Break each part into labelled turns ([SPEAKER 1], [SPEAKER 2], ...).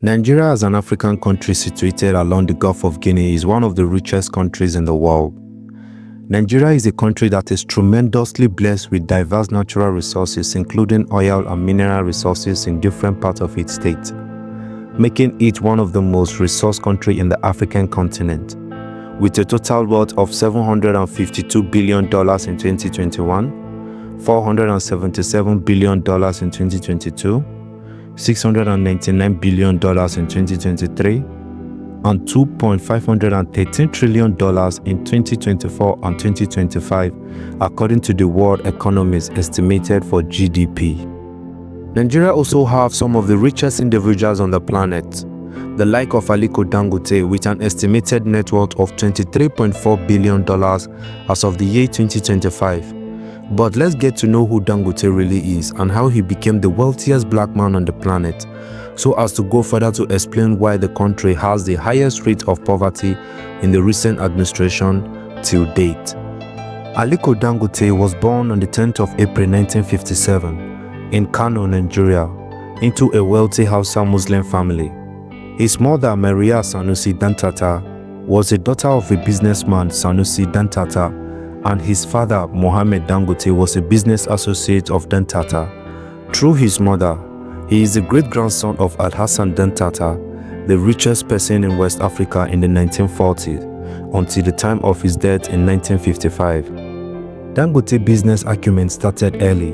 [SPEAKER 1] Nigeria, as an African country situated along the Gulf of Guinea, is one of the richest countries in the world. Nigeria is a country that is tremendously blessed with diverse natural resources, including oil and mineral resources in different parts of its state, making it one of the most resource countries in the African continent. With a total wealth of $752 billion in 2021, $477 billion in 2022, $699 billion in 2023, and $2.513 trillion in 2024 and 2025, according to the World Economist estimated for GDP. Nigeria also have some of the richest individuals on the planet, the like of Aliko Dangote, with an estimated net worth of $23.4 billion as of the year 2025. But let's get to know who Dangote really is and how he became the wealthiest black man on the planet, so as to go further to explain why the country has the highest rate of poverty in the recent administration till date. Aliko Dangote was born on the 10th of April 1957 in Kano, Nigeria, into a wealthy Hausa Muslim family. His mother, Maria Sanusi Dantata, was a daughter of a businessman, Sanusi Dantata, and his father, Mohammed Dangote, was a business associate of Dantata. Through his mother, he is the great-grandson of Alhassan Dantata, the richest person in West Africa in the 1940s, until the time of his death in 1955. Dangote's business acumen started early,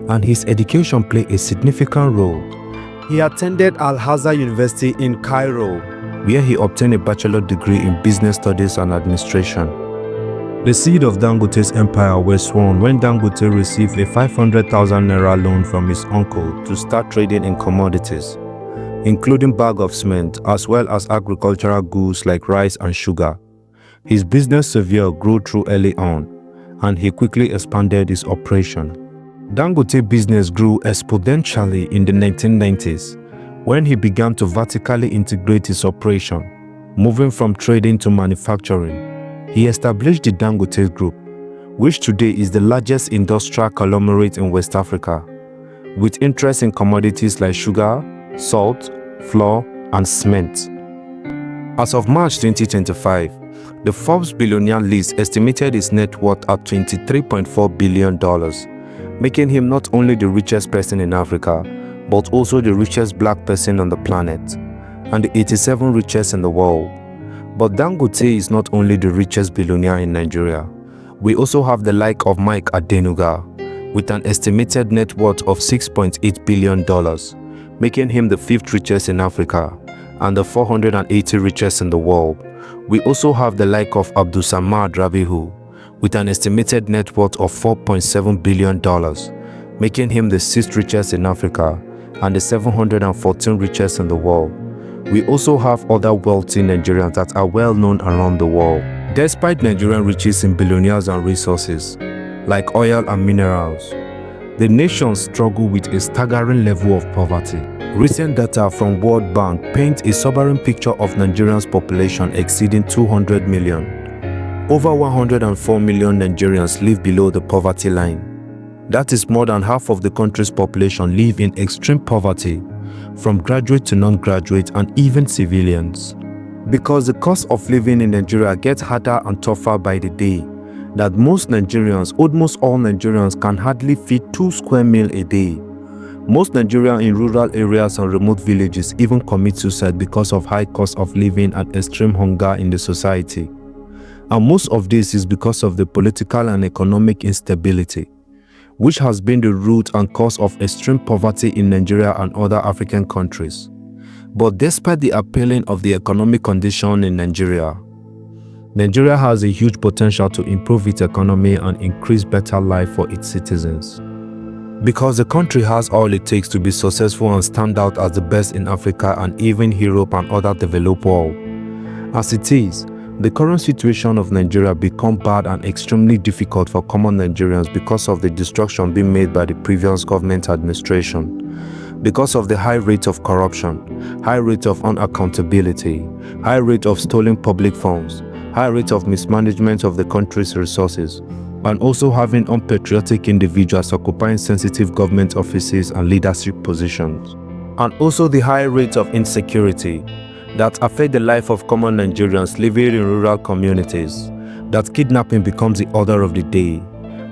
[SPEAKER 1] and his education played a significant role. He attended Al-Azhar University in Cairo, where he obtained a bachelor's degree in business studies and administration. The seed of Dangote's empire was sown when Dangote received a 500,000 naira loan from his uncle to start trading in commodities, including bag of cement as well as agricultural goods like rice and sugar. His business sphere grew through early on, and he quickly expanded his operation. Dangote business grew exponentially in the 1990s when he began to vertically integrate his operation, moving from trading to manufacturing. He established the Dangote Group, which today is the largest industrial conglomerate in West Africa, with interest in commodities like sugar, salt, flour, and cement. As of March 2025, the Forbes billionaire list estimated his net worth at $23.4 billion, making him not only the richest person in Africa, but also the richest black person on the planet, and the 87th richest in the world. But Dangote is not only the richest billionaire in Nigeria. We also have the like of Mike Adenuga, with an estimated net worth of $6.8 billion, making him the 5th richest in Africa and the 480 richest in the world. We also have the like of Abdulsamad Rabihu, with an estimated net worth of $4.7 billion, making him the 6th richest in Africa and the 714 richest in the world. We also have other wealthy Nigerians that are well known around the world. Despite Nigerian riches in billionaires and resources, like oil and minerals, the nation struggles with a staggering level of poverty. Recent data from World Bank paint a sobering picture of Nigeria's population exceeding 200 million. Over 104 million Nigerians live below the poverty line. That is more than half of the country's population live in extreme poverty, from graduate to non-graduate and even civilians. Because the cost of living in Nigeria gets harder and tougher by the day, that almost all Nigerians can hardly feed 2 square meals a day. Most Nigerians in rural areas and remote villages even commit suicide because of high cost of living and extreme hunger in the society. And most of this is because of the political and economic instability, which has been the root and cause of extreme poverty in Nigeria and other African countries. But despite the appealing of the economic condition in Nigeria has a huge potential to improve its economy and increase better life for its citizens. Because the country has all it takes to be successful and stand out as the best in Africa and even Europe and other developed world. As it is, the current situation of Nigeria become bad and extremely difficult for common Nigerians because of the destruction being made by the previous government administration, because of the high rate of corruption, high rate of unaccountability, high rate of stolen public funds, high rate of mismanagement of the country's resources, and also having unpatriotic individuals occupying sensitive government offices and leadership positions. and also the high rates of insecurity that affect the life of common Nigerians living in rural communities, that kidnapping becomes the order of the day,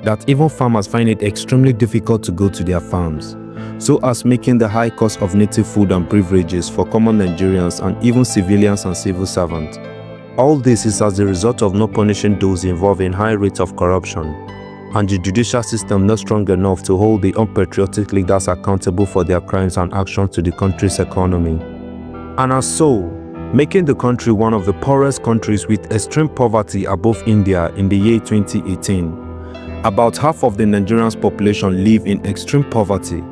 [SPEAKER 1] that even farmers find it extremely difficult to go to their farms, so as making the high cost of native food and beverages for common Nigerians and even civilians and civil servants. All this is as a result of not punishing those involved in high rates of corruption, and the judicial system not strong enough to hold the unpatriotic leaders accountable for their crimes and actions to the country's economy. And as so, making the country one of the poorest countries with extreme poverty above India in the year 2018. About half of the Nigerians' population live in extreme poverty,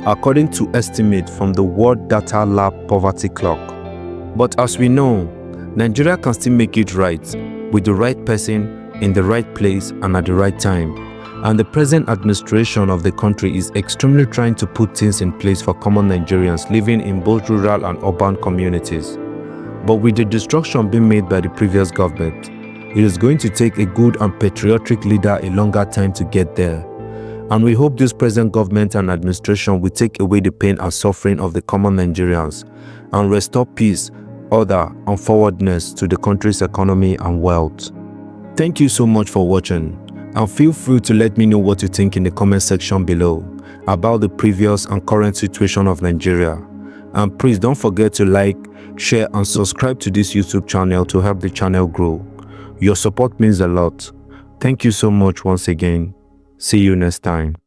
[SPEAKER 1] according to estimates from the World Data Lab Poverty Clock. But as we know, Nigeria can still make it right, with the right person, in the right place and at the right time. And the present administration of the country is extremely trying to put things in place for common Nigerians living in both rural and urban communities. But with the destruction being made by the previous government, it is going to take a good and patriotic leader a longer time to get there. And we hope this present government and administration will take away the pain and suffering of the common Nigerians and restore peace, order, and forwardness to the country's economy and wealth. Thank you so much for watching, and feel free to let me know what you think in the comment section below about the previous and current situation of Nigeria. And please don't forget to like, share, and subscribe to this YouTube channel to help the channel grow. Your support means a lot. Thank you so much once again. See you next time.